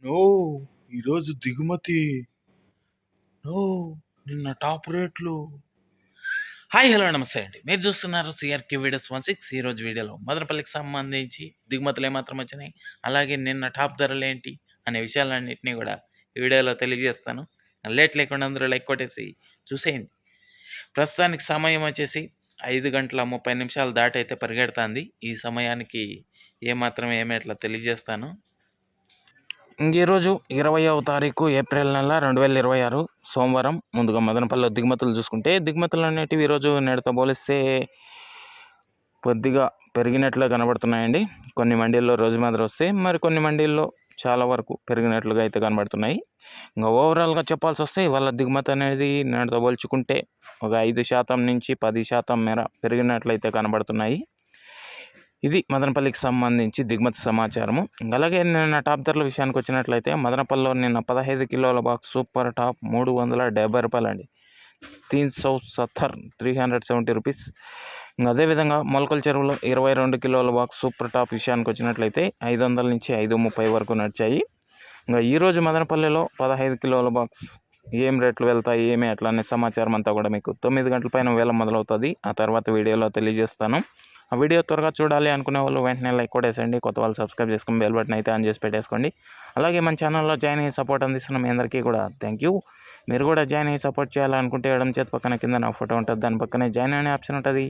No ఈరోజు దిగుమతి. No నిన్న టాప్ రేట్లు. హాయ్ హలో నమస్తే అండి, మీరు చూస్తున్నారు సిఆర్కే వీడియోస్ 16. ఈరోజు వీడియోలో మదనపల్లికి సంబంధించి దిగుమతులు ఏమాత్రం వచ్చినాయి, అలాగే నిన్న టాప్ ధరలు ఏంటి అనే విషయాలన్నింటినీ కూడా ఈ వీడియోలో తెలియజేస్తాను. లేట్ లేకుండా అందరూ లైక్ కొట్టేసి చూసేయండి. ప్రస్తుతానికి సమయం వచ్చేసి 5:30 దాటైతే పరిగెడుతుంది. ఈ సమయానికి ఏమాత్రం ఏమేట్లా తెలియజేస్తాను. ఈరోజు 20వ తారీఖు ఏప్రిల్ నెల 2026 సోమవారం. ముందుగా మదనపల్లిలో దిగుమతులు చూసుకుంటే, దిగుమతులు అనేటివి ఈరోజు నేటితో పోలిస్తే కొద్దిగా పెరిగినట్లుగా కనబడుతున్నాయండి. కొన్ని మండీల్లో రోజు మాదిరి వస్తే, మరి కొన్ని మండీల్లో చాలా వరకు పెరిగినట్లుగా అయితే కనబడుతున్నాయి. ఇంకా ఓవరాల్గా చెప్పాల్సి వస్తే ఇవాళ దిగుమతి అనేది నేటితో పోల్చుకుంటే ఒక 5% నుంచి 10% మేర పెరిగినట్లయితే కనబడుతున్నాయి. ఇది మదనపల్లికి సంబంధించి దిగుమతి సమాచారము. అలాగే నిన్న టాప్ ధరల విషయానికి వచ్చినట్లయితే, మదనపల్లిలో నిన్న 15 కిలోల బాక్స్ సూపర్ టాప్ 370 రూపాయలు అండి. 370 రూపీస్. అదేవిధంగా మొలకల చెరువులో 22 కిలోల బాక్స్ సూపర్ టాప్ విషయానికి వచ్చినట్లయితే 500 నుంచి 530 వరకు నడిచాయి. ఇంకా ఈరోజు మదనపల్లిలో 15 కిలోల బాక్స్ ఏం రేట్లు వెళ్తాయి, ఏమి అట్లా అనే సమాచారం అంతా కూడా మీకు 9 గంటల పైన వేల మొదలవుతుంది. ఆ తర్వాత వీడియోలో తెలియజేస్తాను. ఆ వీడియో త్వరగా చూడాలి అనుకునే వాళ్ళు వెంటనే లైక్ కొట్టేసండి. కొత్త వాళ్ళు సబ్స్క్రైబ్ చేసుకుని బెల్ బటన్ అయితే ఆన్ చేసి పెట్టేసుకోండి. అలాగే మన ఛానల్లో జాయిన్ అయ్యి సపోర్ట్ అందిస్తున్న మీ అందరికీ కూడా థ్యాంక్ యూ. మీరు కూడా జాయిన్ అయ్యి సపోర్ట్ చేయాలనుకుంటే ఎడమ చేతి పక్కన కింద నా ఫోటో ఉంటుంది, దాని పక్కనే జాయిన్ అనే ఆప్షన్ ఉంటుంది.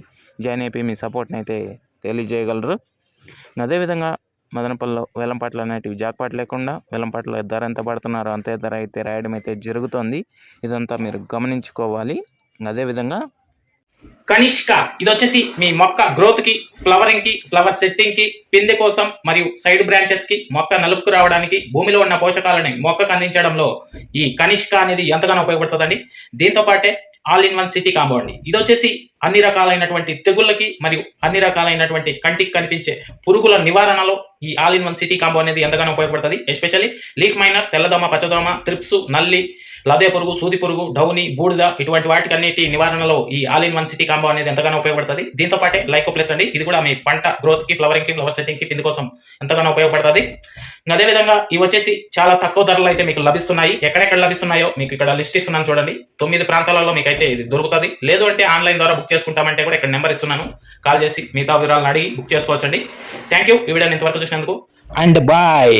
జాయిన్ అయిపోయి మీ సపోర్ట్ని అయితే తెలియజేయగలరు. అదేవిధంగా మదనపల్లిలో వేలంపాట్లు అనేటివి జాక్పాట్ లేకుండా వేలంపాట్ల ధర ఎంత పడుతున్నారో అంతే ధర అయితే రాయడం అయితే జరుగుతుంది. ఇదంతా మీరు గమనించుకోవాలి. అదేవిధంగా కనిష్క ఇది వచ్చేసి మీ మొక్క గ్రోత్ కి, ఫ్లవరింగ్ కి, ఫ్లవర్ సెట్టింగ్ కి, పిందె కోసం మరియు సైడ్ బ్రాంచెస్ కి, మొక్క నలుపుకు రావడానికి, భూమిలో ఉన్న పోషకాలని మొక్కకు అందించడంలో ఈ కనిష్క అనేది ఎంతగానో ఉపయోగపడుతుందండి. దీంతో పాటే all in one city combo అండి. ఇది వచ్చేసి అన్ని రకాలైనటువంటి తెగుళ్ళకి మరియు అన్ని రకాలైనటువంటి కంటికి కనిపించే పురుగుల నివారణలో ఈ all in one city combo అనేది ఎంతగానో ఉపయోగపడుతుంది. ఎస్పెషల్లీ లీఫ్ మైనర్, తెల్లదోమ, పచ్చదోమ, త్రిప్స్, నల్లి, లదే పురుగు, సూది పురుగు, డౌని, బూడిద ఇటువంటి వాటికన్నిటి నివారణలో ఈ all in one city combo అనేది ఎంతగానో ఉపయోగపడుతుంది. దీంతో పాటే లైకో ప్లస్ అండి, ఇది కూడా మీ పంట గ్రోత్ కి, ఫ్లవరింగ్ కి, ఫ్లవర్ సెట్టింగ్ కి, పిండి కోసం ఎంతగానో ఉపయోగపడుతుంది. అదేవిధంగా ఇవి వచ్చేసి చాలా తక్కువ ధరలు అయితే మీకు లభిస్తున్నాయి. ఎక్కడెక్కడ లభిస్తున్నాయో మీకు ఇక్కడ లిస్ట్ ఇస్తున్నాను చూడండి. 9 ప్రాంతాలలో మీకు అయితే ఇది దొరుకుతుంది. లేదు అంటే ఆన్లైన్ ద్వారా బుక్ చేసుకుంటామంటే కూడా ఇక్కడ నెంబర్ ఇస్తున్నాను, కాల్ చేసి మిగతా వివరాలను అడిగి బుక్ చేసుకోవచ్చండి. థ్యాంక్ యూ ఈ వీడియోని ఇంతవరకు చూసినందుకు, అండ్ బాయ్.